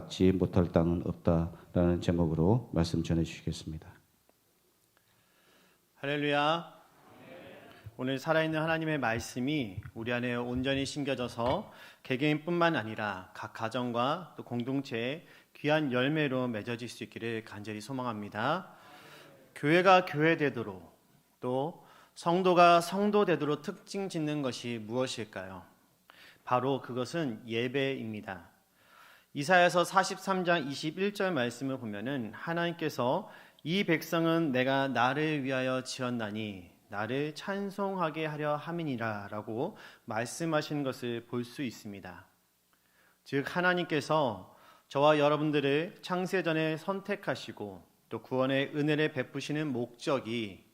받지 못할 땅은 없다라는 제목으로 말씀 전해 주시겠습니다. 할렐루야. 오늘 살아있는 하나님의 말씀이 우리 안에 온전히 심겨져서 개개인뿐만 아니라 각 가정과 또 공동체의 귀한 열매로 맺어질 수 있기를 간절히 소망합니다. 교회가 교회되도록 또 성도가 성도되도록 특징 짓는 것이 무엇일까요? 바로 그것은 예배입니다. 이사야서 43장 21절 말씀을 보면은 하나님께서 이 백성은 내가 나를 위하여 지었나니 나를 찬송하게 하려 함이니라 라고 말씀하신 것을 볼 수 있습니다. 즉 하나님께서 저와 여러분들을 창세전에 선택하시고 또 구원의 은혜를 베푸시는 목적이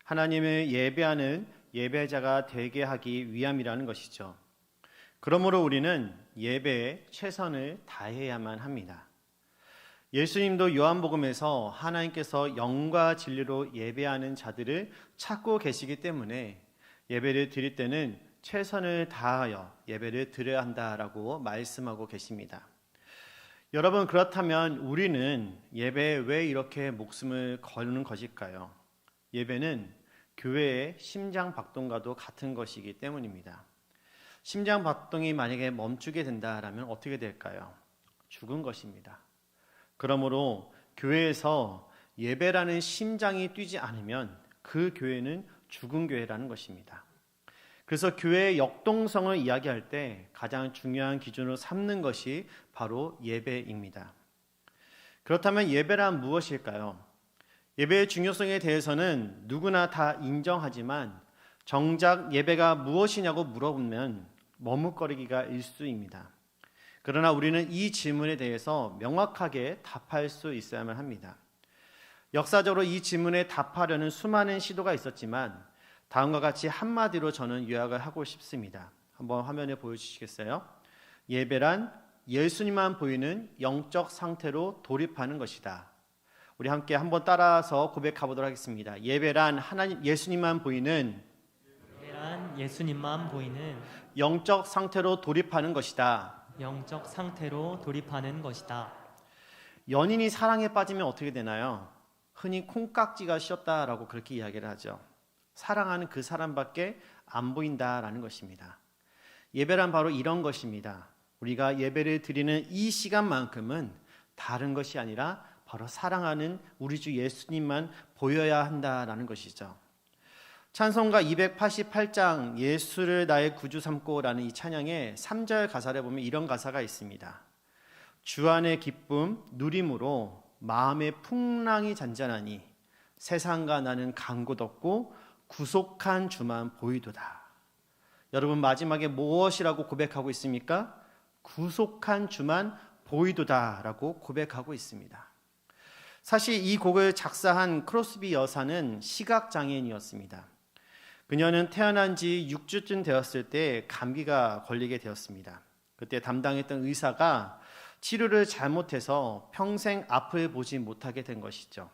하나님을 예배하는 예배자가 되게 하기 위함이라는 것이죠. 그러므로 우리는 예배에 최선을 다해야만 합니다. 예수님도 요한복음에서 하나님께서 영과 진리로 예배하는 자들을 찾고 계시기 때문에 예배를 드릴 때는 최선을 다하여 예배를 드려야 한다라고 말씀하고 계십니다. 여러분, 그렇다면 우리는 예배에 왜 이렇게 목숨을 거는 것일까요? 예배는 교회의 심장 박동과도 같은 것이기 때문입니다. 심장 박동이 만약에 멈추게 된다라면 어떻게 될까요? 죽은 것입니다. 그러므로 교회에서 예배라는 심장이 뛰지 않으면 그 교회는 죽은 교회라는 것입니다. 그래서 교회의 역동성을 이야기할 때 가장 중요한 기준으로 삼는 것이 바로 예배입니다. 그렇다면 예배란 무엇일까요? 예배의 중요성에 대해서는 누구나 다 인정하지만 정작 예배가 무엇이냐고 물어보면 머뭇거리기가 일쑤입니다. 그러나 우리는 이 질문에 대해서 명확하게 답할 수 있어야만 합니다. 역사적으로 이 질문에 답하려는 수많은 시도가 있었지만 다음과 같이 한마디로 저는 요약을 하고 싶습니다. 한번 화면에 보여주시겠어요? 예배란 예수님만 보이는 영적 상태로 돌입하는 것이다. 우리 함께 한번 따라서 고백해 보도록 하겠습니다. 예배란 예수님만 보이는 영적 상태로 돌입하는 것이다. 영적 상태로 돌입하는 것이다. 연인이 사랑에 빠지면 어떻게 되나요? 흔히 콩깍지가 씌었다라고 그렇게 이야기를 하죠. 사랑하는 그 사람밖에 안 보인다라는 것입니다. 예배란 바로 이런 것입니다. 우리가 예배를 드리는 이 시간만큼은 다른 것이 아니라 바로 사랑하는 우리 주 예수님만 보여야 한다라는 것이죠. 찬송가 288장 예수를 나의 구주 삼고라는 이 찬양의 3절 가사를 보면 이런 가사가 있습니다. 주 안의 기쁨 누림으로 마음의 풍랑이 잔잔하니 세상과 나는 간 곳 없고 구속한 주만 보이도다. 여러분, 마지막에 무엇이라고 고백하고 있습니까? 구속한 주만 보이도다라고 고백하고 있습니다. 사실 이 곡을 작사한 크로스비 여사는 시각장애인이었습니다. 그녀는 태어난 지 6주쯤 되었을 때 감기가 걸리게 되었습니다. 그때 담당했던 의사가 치료를 잘못해서 평생 앞을 보지 못하게 된 것이죠.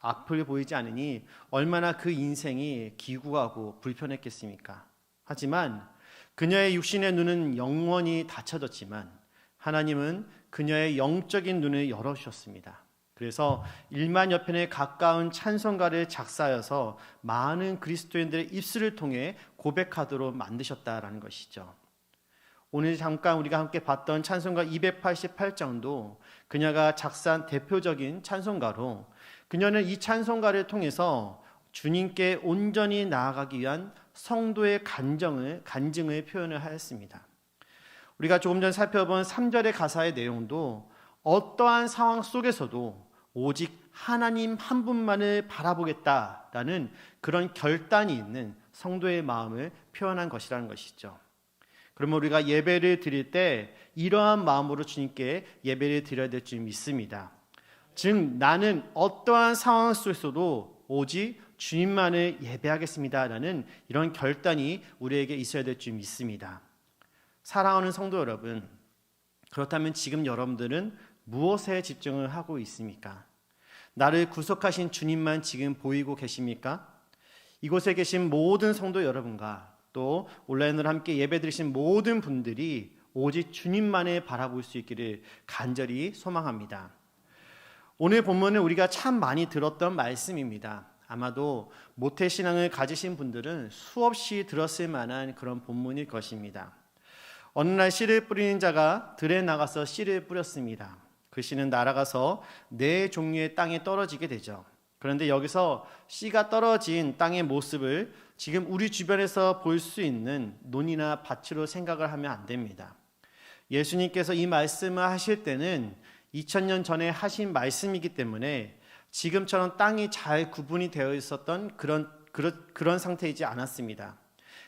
앞을 보이지 않으니 얼마나 그 인생이 기구하고 불편했겠습니까? 하지만 그녀의 육신의 눈은 영원히 닫혀졌지만 하나님은 그녀의 영적인 눈을 열어주셨습니다. 그래서 1만여 편에 가까운 찬송가를 작사하여서 많은 그리스도인들의 입술을 통해 고백하도록 만드셨다라는 것이죠. 오늘 잠깐 우리가 함께 봤던 찬송가 288장도 그녀가 작사한 대표적인 찬송가로 그녀는 이 찬송가를 통해서 주님께 온전히 나아가기 위한 성도의 간증을 표현을 하였습니다. 우리가 조금 전 살펴본 3절의 가사의 내용도 어떠한 상황 속에서도 오직 하나님 한 분만을 바라보겠다라는 그런 결단이 있는 성도의 마음을 표현한 것이라는 것이죠. 그러면 우리가 예배를 드릴 때 이러한 마음으로 주님께 예배를 드려야 될 줄 믿습니다. 즉 나는 어떠한 상황 속에서도 오직 주님만을 예배하겠습니다라는 이런 결단이 우리에게 있어야 될 줄 믿습니다. 사랑하는 성도 여러분, 그렇다면 지금 여러분들은 무엇에 집중을 하고 있습니까? 나를 구속하신 주님만 지금 보이고 계십니까? 이곳에 계신 모든 성도 여러분과 또 온라인으로 함께 예배 드리신 모든 분들이 오직 주님만을 바라볼 수 있기를 간절히 소망합니다. 오늘 본문은 우리가 참 많이 들었던 말씀입니다. 아마도 모태신앙을 가지신 분들은 수없이 들었을 만한 그런 본문일 것입니다. 어느 날 씨를 뿌리는 자가 들에 나가서 씨를 뿌렸습니다. 그 씨는 날아가서 네 종류의 땅에 떨어지게 되죠. 그런데 여기서 씨가 떨어진 땅의 모습을 지금 우리 주변에서 볼 수 있는 논이나 밭으로 생각을 하면 안 됩니다. 예수님께서 이 말씀을 하실 때는 2000년 전에 하신 말씀이기 때문에 지금처럼 땅이 잘 구분이 되어 있었던 그런 상태이지 않았습니다.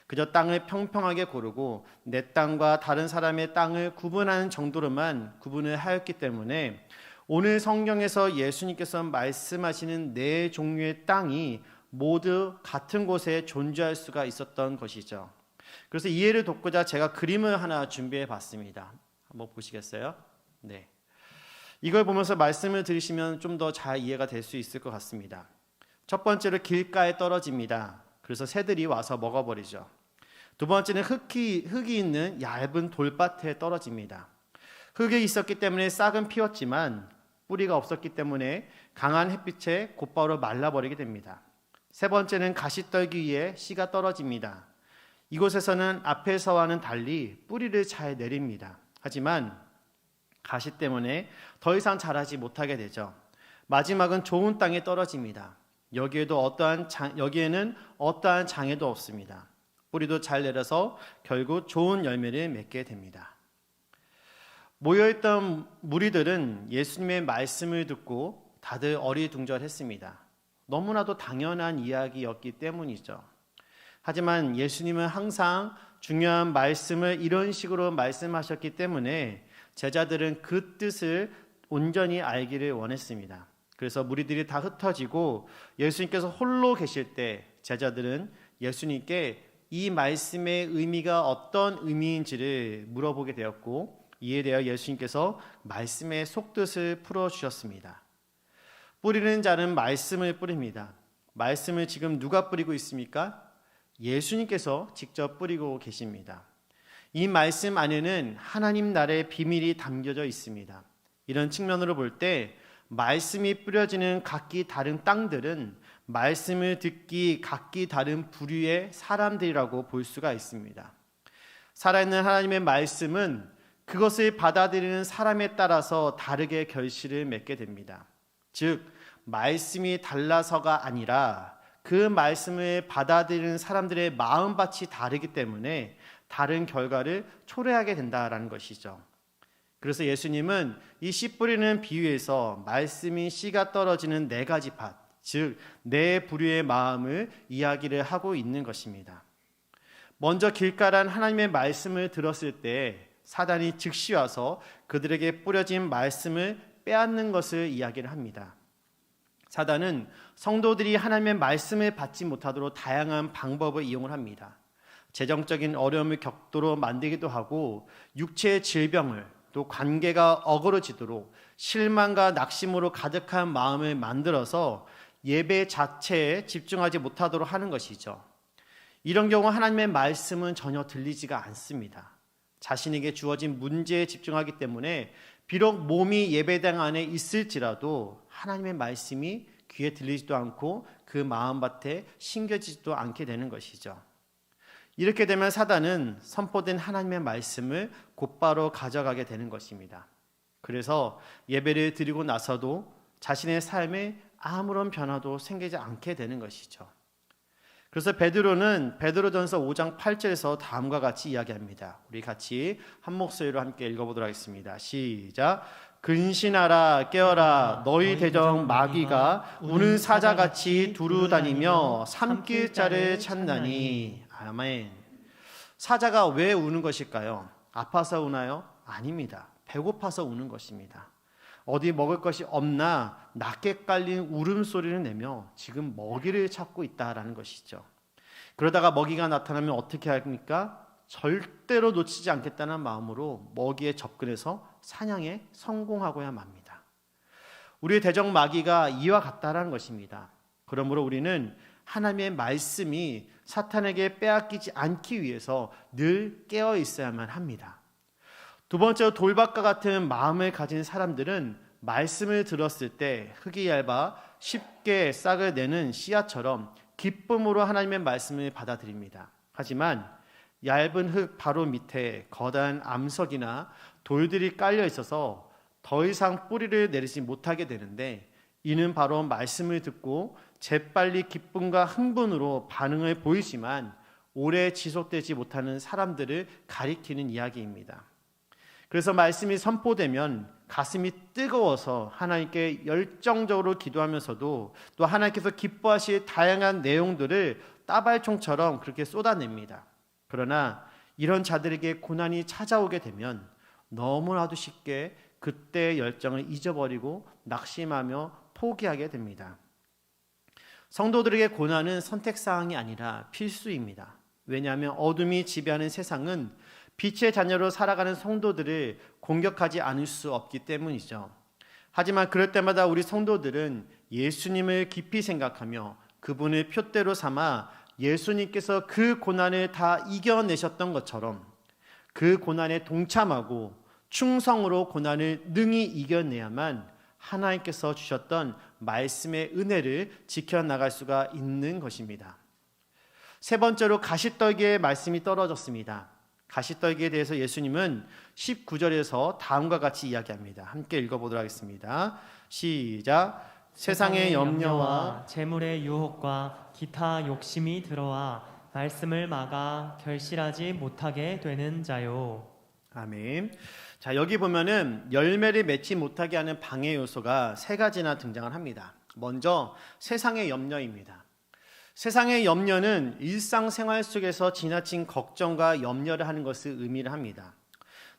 그저 땅을 평평하게 고르고 내 땅과 다른 사람의 땅을 구분하는 정도로만 구분을 하였기 때문에 오늘 성경에서 예수님께서 말씀하시는 네 종류의 땅이 모두 같은 곳에 존재할 수가 있었던 것이죠. 그래서 이해를 돕고자 제가 그림을 하나 준비해 봤습니다. 한번 보시겠어요? 네. 이걸 보면서 말씀을 들으시면 좀 더 잘 이해가 될 수 있을 것 같습니다. 첫 번째로 길가에 떨어집니다. 그래서 새들이 와서 먹어버리죠. 두 번째는 흙이 있는 얇은 돌밭에 떨어집니다. 흙이 있었기 때문에 싹은 피었지만 뿌리가 없었기 때문에 강한 햇빛에 곧바로 말라버리게 됩니다. 세 번째는 가시떨기 위에 씨가 떨어집니다. 이곳에서는 앞에서와는 달리 뿌리를 잘 내립니다. 하지만 가시 때문에 더 이상 자라지 못하게 되죠. 마지막은 좋은 땅에 떨어집니다. 여기에는 어떠한 장애도 없습니다. 뿌리도 잘 내려서 결국 좋은 열매를 맺게 됩니다. 모여있던 무리들은 예수님의 말씀을 듣고 다들 어리둥절했습니다. 너무나도 당연한 이야기였기 때문이죠. 하지만 예수님은 항상 중요한 말씀을 이런 식으로 말씀하셨기 때문에 제자들은 그 뜻을 온전히 알기를 원했습니다. 그래서 무리들이 다 흩어지고 예수님께서 홀로 계실 때 제자들은 예수님께 이 말씀의 의미가 어떤 의미인지를 물어보게 되었고 이에 대하여 예수님께서 말씀의 속뜻을 풀어주셨습니다. 뿌리는 자는 말씀을 뿌립니다. 말씀을 지금 누가 뿌리고 있습니까? 예수님께서 직접 뿌리고 계십니다. 이 말씀 안에는 하나님 나라의 비밀이 담겨져 있습니다. 이런 측면으로 볼 때 말씀이 뿌려지는 각기 다른 땅들은 말씀을 듣기 각기 다른 부류의 사람들이라고 볼 수가 있습니다. 살아있는 하나님의 말씀은 그것을 받아들이는 사람에 따라서 다르게 결실을 맺게 됩니다. 즉 말씀이 달라서가 아니라 그 말씀을 받아들이는 사람들의 마음밭이 다르기 때문에 다른 결과를 초래하게 된다라는 것이죠. 그래서 예수님은 이 씨 뿌리는 비유에서 말씀이 씨가 떨어지는 네 가지 밭, 즉 네 부류의 마음을 이야기를 하고 있는 것입니다. 먼저 길가란 하나님의 말씀을 들었을 때 사단이 즉시 와서 그들에게 뿌려진 말씀을 빼앗는 것을 이야기를 합니다. 사단은 성도들이 하나님의 말씀을 받지 못하도록 다양한 방법을 이용을 합니다. 재정적인 어려움을 겪도록 만들기도 하고 육체의 질병을 또 관계가 어그러지도록 실망과 낙심으로 가득한 마음을 만들어서 예배 자체에 집중하지 못하도록 하는 것이죠. 이런 경우 하나님의 말씀은 전혀 들리지가 않습니다. 자신에게 주어진 문제에 집중하기 때문에 비록 몸이 예배당 안에 있을지라도 하나님의 말씀이 귀에 들리지도 않고 그 마음밭에 심겨지지도 않게 되는 것이죠. 이렇게 되면 사단은 선포된 하나님의 말씀을 곧바로 가져가게 되는 것입니다. 그래서 예배를 드리고 나서도 자신의 삶에 아무런 변화도 생기지 않게 되는 것이죠. 그래서 베드로는 베드로전서 5장 8절에서 다음과 같이 이야기합니다. 우리 같이 한 목소리로 함께 읽어보도록 하겠습니다. 시작. 근신하라 깨어라 너희 대적 마귀가 우는 사자같이 두루다니며 삼킬 자를 찾나니. 아멘. 사자가 왜 우는 것일까요? 아파서 우나요? 아닙니다. 배고파서 우는 것입니다. 어디 먹을 것이 없나 낮게 깔린 울음소리를 내며 지금 먹이를 찾고 있다라는 것이죠. 그러다가 먹이가 나타나면 어떻게 합니까? 절대로 놓치지 않겠다는 마음으로 먹이에 접근해서 사냥에 성공하고야 맙니다. 우리의 대적 마귀가 이와 같다라는 것입니다. 그러므로 우리는 하나님의 말씀이 사탄에게 빼앗기지 않기 위해서 늘 깨어 있어야만 합니다. 두 번째로 돌밭과 같은 마음을 가진 사람들은 말씀을 들었을 때 흙이 얇아 쉽게 싹을 내는 씨앗처럼 기쁨으로 하나님의 말씀을 받아들입니다. 하지만 얇은 흙 바로 밑에 거대한 암석이나 돌들이 깔려 있어서 더 이상 뿌리를 내리지 못하게 되는데, 이는 바로 말씀을 듣고 재빨리 기쁨과 흥분으로 반응을 보이지만 오래 지속되지 못하는 사람들을 가리키는 이야기입니다. 그래서 말씀이 선포되면 가슴이 뜨거워서 하나님께 열정적으로 기도하면서도 또 하나님께서 기뻐하실 다양한 내용들을 따발총처럼 그렇게 쏟아냅니다. 그러나 이런 자들에게 고난이 찾아오게 되면 너무나도 쉽게 그때의 열정을 잊어버리고 낙심하며 포기하게 됩니다. 성도들에게 고난은 선택사항이 아니라 필수입니다. 왜냐하면 어둠이 지배하는 세상은 빛의 자녀로 살아가는 성도들을 공격하지 않을 수 없기 때문이죠. 하지만 그럴 때마다 우리 성도들은 예수님을 깊이 생각하며 그분을 표대로 삼아 예수님께서 그 고난을 다 이겨내셨던 것처럼 그 고난에 동참하고 충성으로 고난을 능히 이겨내야만 하나님께서 주셨던 말씀의 은혜를 지켜나갈 수가 있는 것입니다. 세 번째로 가시떨기의 말씀이 떨어졌습니다. 가시떨기에 대해서 예수님은 19절에서 다음과 같이 이야기합니다. 함께 읽어보도록 하겠습니다. 시작. 세상의 염려와 재물의 유혹과 기타 욕심이 들어와 말씀을 막아 결실하지 못하게 되는 자요. 아멘. 자, 여기 보면은 열매를 맺지 못하게 하는 방해 요소가 세 가지나 등장을 합니다. 먼저 세상의 염려입니다. 세상의 염려는 일상생활 속에서 지나친 걱정과 염려를 하는 것을 의미를 합니다.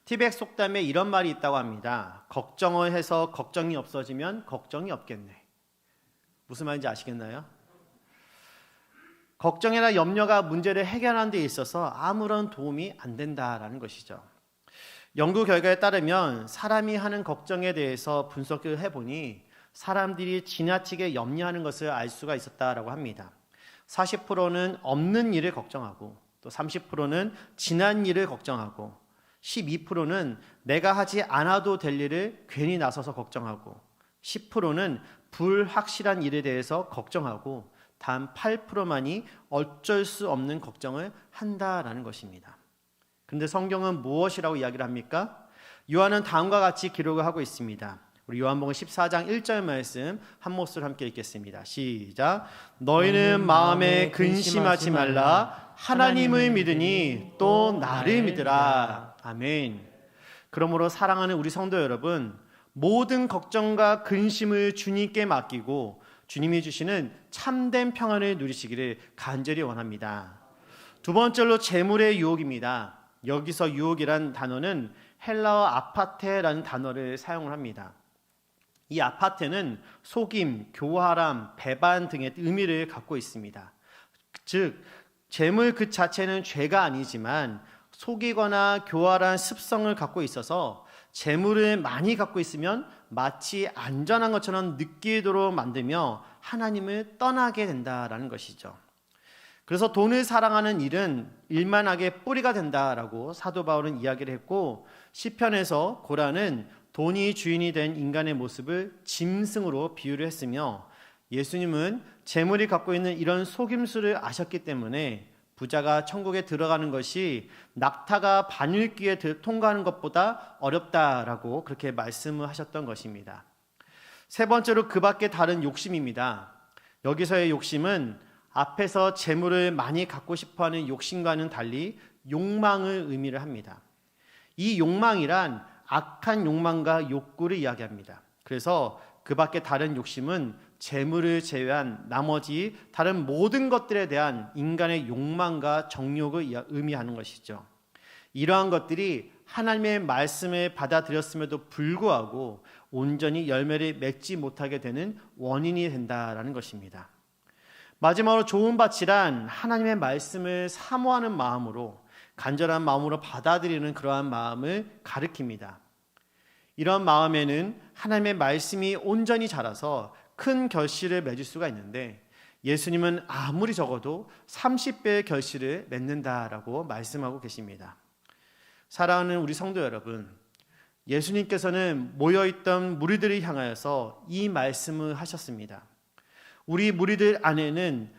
티백 속담에 이런 말이 있다고 합니다. 걱정을 해서 걱정이 없어지면 걱정이 없겠네. 무슨 말인지 아시겠나요? 걱정이나 염려가 문제를 해결하는 데 있어서 아무런 도움이 안 된다라는 것이죠. 연구 결과에 따르면 사람이 하는 걱정에 대해서 분석을 해보니 사람들이 지나치게 염려하는 것을 알 수가 있었다라고 합니다. 40%는 없는 일을 걱정하고, 또 30%는 지난 일을 걱정하고, 12%는 내가 하지 않아도 될 일을 괜히 나서서 걱정하고, 10%는 불확실한 일에 대해서 걱정하고, 단 8%만이 어쩔 수 없는 걱정을 한다라는 것입니다. 그런데 성경은 무엇이라고 이야기를 합니까? 요한은 다음과 같이 기록을 하고 있습니다. 우리 요한복음 14장 1절 말씀 한 목소리로 함께 읽겠습니다. 시작. 너희는 마음에 근심하지 말라. 하나님을 믿으니 또 나를 믿으라. 아멘. 그러므로 사랑하는 우리 성도 여러분, 모든 걱정과 근심을 주님께 맡기고 주님이 주시는 참된 평안을 누리시기를 간절히 원합니다. 두 번째로 재물의 유혹입니다. 여기서 유혹이란 단어는 헬라어 아파테라는 단어를 사용을 합니다. 이 아파테는 속임, 교활함, 배반 등의 의미를 갖고 있습니다. 즉, 재물 그 자체는 죄가 아니지만 속이거나 교활한 습성을 갖고 있어서 재물을 많이 갖고 있으면 마치 안전한 것처럼 느끼도록 만들며 하나님을 떠나게 된다라는 것이죠. 그래서 돈을 사랑하는 일은 일만하게 뿌리가 된다라고 사도 바울은 이야기를 했고, 시편에서 고라는 돈이 주인이 된 인간의 모습을 짐승으로 비유를 했으며, 예수님은 재물이 갖고 있는 이런 속임수를 아셨기 때문에 부자가 천국에 들어가는 것이 낙타가 바늘귀에 통과하는 것보다 어렵다라고 그렇게 말씀을 하셨던 것입니다. 세 번째로 그 밖에 다른 욕심입니다. 여기서의 욕심은 앞에서 재물을 많이 갖고 싶어하는 욕심과는 달리 욕망을 의미를 합니다. 이 욕망이란 악한 욕망과 욕구를 이야기합니다. 그래서 그 밖에 다른 욕심은 재물을 제외한 나머지 다른 모든 것들에 대한 인간의 욕망과 정욕을 의미하는 것이죠. 이러한 것들이 하나님의 말씀을 받아들였음에도 불구하고 온전히 열매를 맺지 못하게 되는 원인이 된다라는 것입니다. 마지막으로 좋은 밭이란 하나님의 말씀을 사모하는 마음으로, 간절한 마음으로 받아들이는 그러한 마음을 가리킵니다. 이런 마음에는 하나님의 말씀이 온전히 자라서 큰 결실을 맺을 수가 있는데, 예수님은 아무리 적어도 30배의 결실을 맺는다라고 말씀하고 계십니다. 사랑하는 우리 성도 여러분, 예수님께서는 모여있던 무리들을 향하여서 이 말씀을 하셨습니다. 이 무리들 안에는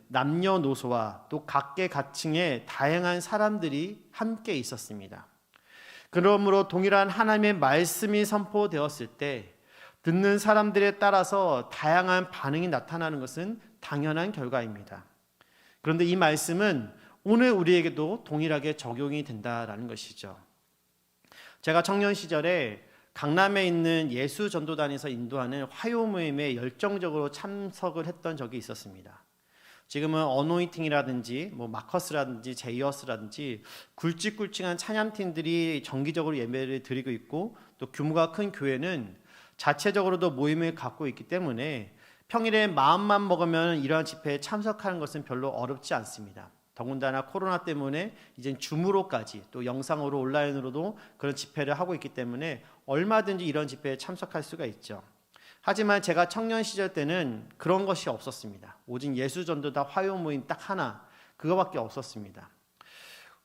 남녀노소와 또 각계각층의 다양한 사람들이 함께 있었습니다. 그러므로 동일한 하나님의 말씀이 선포되었을 때 듣는 사람들에 따라서 다양한 반응이 나타나는 것은 당연한 결과입니다. 그런데 이 말씀은 오늘 우리에게도 동일하게 적용이 된다라는 것이죠. 제가 청년 시절에 강남에 있는 예수전도단에서 인도하는 화요 모임에 열정적으로 참석을 했던 적이 있었습니다. 지금은 어노인팅이라든지 마커스라든지 제이어스라든지 굵직굵직한 찬양팀들이 정기적으로 예배를 드리고 있고, 또 규모가 큰 교회는 자체적으로도 모임을 갖고 있기 때문에 평일에 마음만 먹으면 이러한 집회에 참석하는 것은 별로 어렵지 않습니다. 더군다나 코로나 때문에 이젠 줌으로까지 또 영상으로 온라인으로도 그런 집회를 하고 있기 때문에 얼마든지 이런 집회에 참석할 수가 있죠. 하지만 제가 청년 시절 때는 그런 것이 없었습니다. 오직 예수전도다 화요 모임 딱 하나, 그거밖에 없었습니다.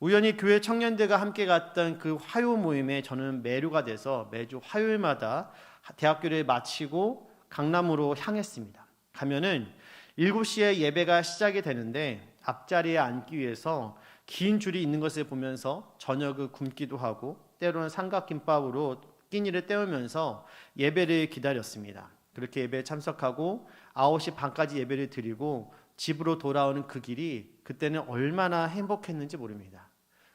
우연히 교회 청년들과 함께 갔던 그 화요 모임에 저는 매료가 돼서 매주 화요일마다 대학교를 마치고 강남으로 향했습니다. 가면은 7시에 예배가 시작이 되는데 앞자리에 앉기 위해서 긴 줄이 있는 것을 보면서 저녁을 굶기도 하고 때로는 삼각김밥으로 끼니를 때우면서 예배를 기다렸습니다. 그렇게 예배에 참석하고 9시 반까지 예배를 드리고 집으로 돌아오는 그 길이 그때는 얼마나 행복했는지 모릅니다.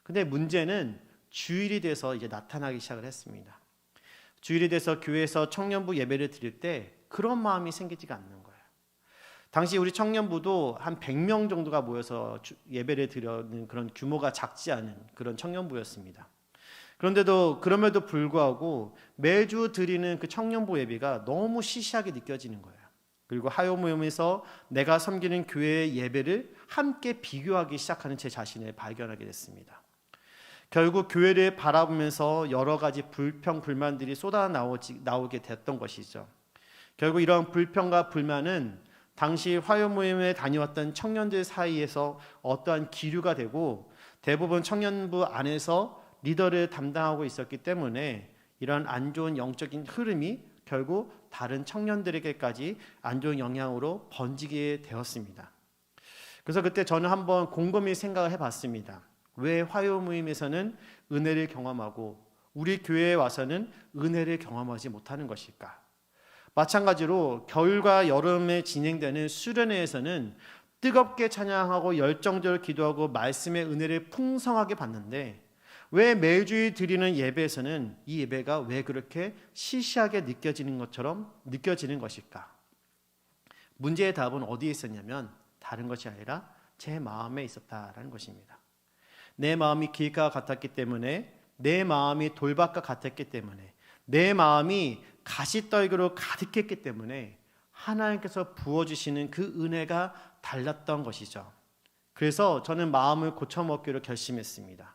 근데 문제는 주일이 돼서 이제 나타나기 시작을 했습니다. 주일이 돼서 교회에서 청년부 예배를 드릴 때 그런 마음이 생기지가 않는 거예요. 당시 우리 청년부도 한 100명 정도가 모여서 예배를 드리는 그런 규모가 작지 않은 그런 청년부였습니다. 그럼에도 불구하고 매주 드리는 그 청년부 예배가 너무 시시하게 느껴지는 거예요. 그리고 화요 모임에서 내가 섬기는 교회의 예배를 함께 비교하기 시작하는 제 자신을 발견하게 됐습니다. 결국 교회를 바라보면서 여러 가지 불평, 불만들이 나오게 됐던 것이죠. 결국 이런 불평과 불만은 당시 화요 모임에 다녀왔던 청년들 사이에서 어떠한 기류가 되고, 대부분 청년부 안에서 리더를 담당하고 있었기 때문에 이런 안 좋은 영적인 흐름이 결국 다른 청년들에게까지 안 좋은 영향으로 번지게 되었습니다. 그래서 그때 저는 한번 곰곰이 생각을 해봤습니다. 왜 화요 모임에서는 은혜를 경험하고 우리 교회에 와서는 은혜를 경험하지 못하는 것일까? 마찬가지로 겨울과 여름에 진행되는 수련회에서는 뜨겁게 찬양하고 열정적으로 기도하고 말씀의 은혜를 풍성하게 받는데 왜 매주일 드리는 예배에서는 이 예배가 왜 그렇게 시시하게 느껴지는 것처럼 느껴지는 것일까? 문제의 답은 어디에 있었냐면 다른 것이 아니라 제 마음에 있었다라는 것입니다. 내 마음이 길가 같았기 때문에, 내 마음이 돌밭과 같았기 때문에, 내 마음이 가시떨기로 가득했기 때문에 하나님께서 부어주시는 그 은혜가 달랐던 것이죠. 그래서 저는 마음을 고쳐먹기로 결심했습니다.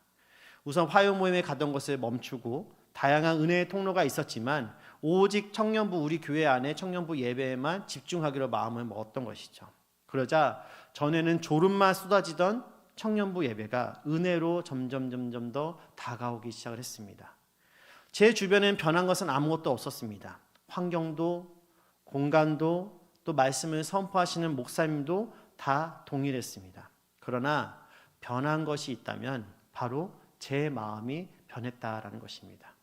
우선 화요 모임에 가던 것을 멈추고 다양한 은혜의 통로가 있었지만 오직 청년부, 우리 교회 안에 청년부 예배에만 집중하기로 마음을 먹었던 것이죠. 그러자 전에는 졸음만 쏟아지던 청년부 예배가 은혜로 점점 더 다가오기 시작을 했습니다. 제 주변엔 변한 것은 아무것도 없었습니다. 환경도, 공간도, 또 말씀을 선포하시는 목사님도 다 동일했습니다. 그러나 변한 것이 있다면 바로 제 마음이 변했다라는 것입니다.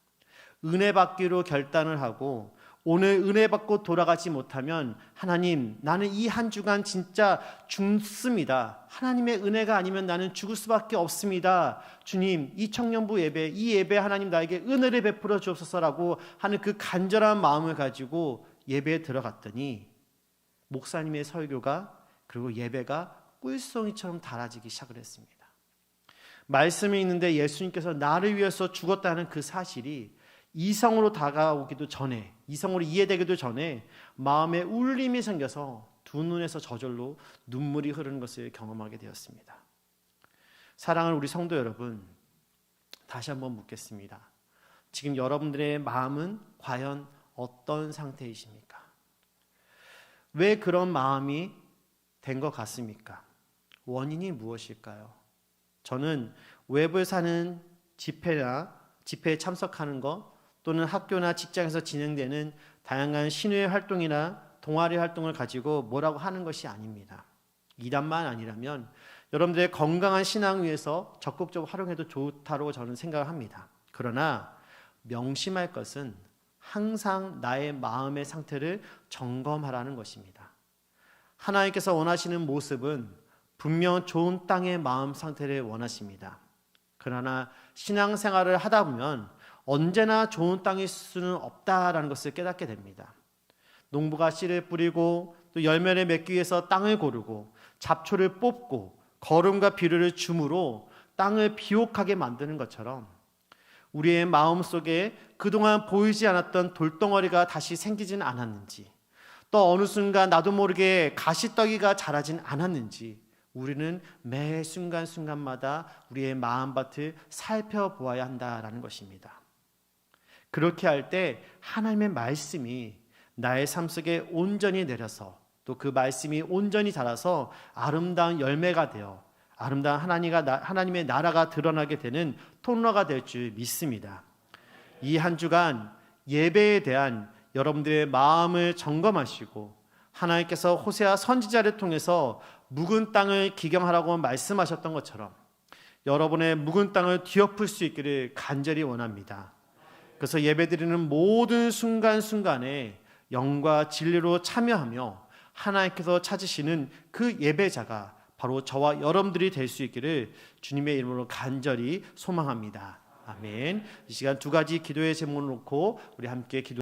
은혜 받기로 결단을 하고 오늘 은혜 받고 돌아가지 못하면 하나님, 나는 이 한 주간 진짜 죽습니다. 하나님의 은혜가 아니면 나는 죽을 수밖에 없습니다. 주님, 이 청년부 예배, 이 예배 하나님 나에게 은혜를 베풀어 주옵소서라고 하는 그 간절한 마음을 가지고 예배에 들어갔더니 목사님의 설교가, 그리고 예배가 꿀송이처럼 달아지기 시작을 했습니다. 말씀이 있는데 예수님께서 나를 위해서 죽었다는 그 사실이 이성으로 다가오기도 전에, 이성으로 이해되기도 전에 마음에 울림이 생겨서 두 눈에서 저절로 눈물이 흐르는 것을 경험하게 되었습니다. 사랑하는 우리 성도 여러분, 다시 한번 묻겠습니다. 지금 여러분들의 마음은 과연 어떤 상태이십니까? 왜 그런 마음이 된 것 같습니까? 원인이 무엇일까요? 저는 외부에서 하는 집회에 참석하는 것, 또는 학교나 직장에서 진행되는 다양한 신의 활동이나 동아리 활동을 가지고 뭐라고 하는 것이 아닙니다. 이단만 아니라면 여러분들의 건강한 신앙 위해서 적극적으로 활용해도 좋다고 저는 생각을 합니다. 그러나 명심할 것은 항상 나의 마음의 상태를 점검하라는 것입니다. 하나님께서 원하시는 모습은 분명 좋은 땅의 마음 상태를 원하십니다. 그러나 신앙생활을 하다 보면 언제나 좋은 땅이 있을 수는 없다라는 것을 깨닫게 됩니다. 농부가 씨를 뿌리고 또 열매를 맺기 위해서 땅을 고르고 잡초를 뽑고 거름과 비료를 줌으로 땅을 비옥하게 만드는 것처럼 우리의 마음속에 그동안 보이지 않았던 돌덩어리가 다시 생기진 않았는지, 또 어느 순간 나도 모르게 가시떡이가 자라진 않았는지 우리는 매 순간순간마다 우리의 마음밭을 살펴보아야 한다라는 것입니다. 그렇게 할 때 하나님의 말씀이 나의 삶 속에 온전히 내려서 또 그 말씀이 온전히 자라서 아름다운 열매가 되어 아름다운 하나님의 나라가 드러나게 되는 통로가 될 줄 믿습니다. 이 한 주간 예배에 대한 여러분들의 마음을 점검하시고 하나님께서 호세아 선지자를 통해서 묵은 땅을 기경하라고 말씀하셨던 것처럼 여러분의 묵은 땅을 뒤엎을 수 있기를 간절히 원합니다. 그래서 예배드리는 모든 순간순간에 영과 진리로 참여하며 하나님께서 찾으시는 그 예배자가 바로 저와 여러분들이 될 수 있기를 주님의 이름으로 간절히 소망합니다. 아멘. 이 시간 두 가지 기도의 제목을 놓고 우리 함께 기도